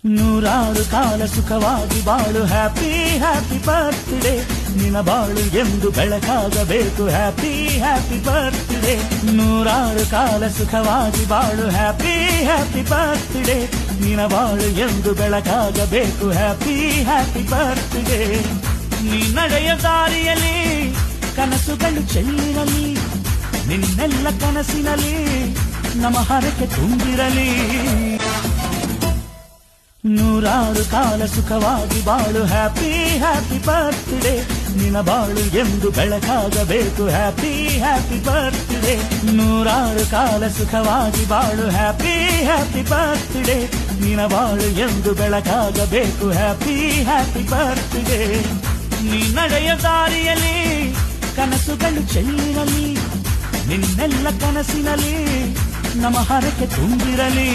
ನೂರಾರು ಕಾಲ ಸುಖವಾಗಿ ಬಾಳು ಹ್ಯಾಪಿ ಹ್ಯಾಪಿ ಬರ್ತ್ಡೇ ನಿನ್ನ ಬಾಳು ಎಂದು ಬೆಳಕಾಗಬೇಕು ಹ್ಯಾಪಿ ಹ್ಯಾಪಿ ಬರ್ತ್ಡೇ ನೂರಾರು ಕಾಲ ಸುಖವಾಗಿ ಬಾಳು ಹ್ಯಾಪಿ ಹ್ಯಾಪಿ ಬರ್ತ್ಡೇ ನಿನ್ನ ಬಾಳು ಎಂದು ಬೆಳಕಾಗಬೇಕು ಹ್ಯಾಪಿ ಹ್ಯಾಪಿ ಬರ್ತ್ಡೇ ನೀ ನಡೆಯ ದಾರಿಯಲ್ಲಿ ಕನಸುಗಳು ಚೆಲ್ಲಿರಲಿ ನಿನ್ನೆಲ್ಲ ಕನಸಿನಲ್ಲಿ ನಮ್ಮ ಹರಕೆ ತುಂಬಿರಲಿ ನೂರಾರು ಕಾಲ ಸುಖವಾಗಿ ಬಾಳು ಹ್ಯಾಪಿ ಹ್ಯಾಪಿ ಬರ್ತ್ಡೇ ನಿನ್ನ ಬಾಳು ಎಂದು ಬೆಳಕಾಗಬೇಕು ಹ್ಯಾಪಿ ಹ್ಯಾಪಿ ಬರ್ತ್ಡೇ ನೂರಾರು ಕಾಲ ಸುಖವಾಗಿ ಬಾಳು ಹ್ಯಾಪಿ ಹ್ಯಾಪಿ ಬರ್ತ್ಡೇ ನಿನ್ನ ಬಾಳು ಎಂದು ಬೆಳಕಾಗಬೇಕು ಹ್ಯಾಪಿ ಹ್ಯಾಪಿ ಬರ್ತ್ಡೇ ನೀ ನಡೆಯ ದಾರಿಯಲ್ಲಿ ಕನಸುಗಳು ಚೆಲ್ಲಿರಲಿ ನಿನ್ನೆಲ್ಲ ಕನಸಿನಲ್ಲಿ ನಮ್ಮ ಹರಕೆ ತುಂಬಿರಲಿ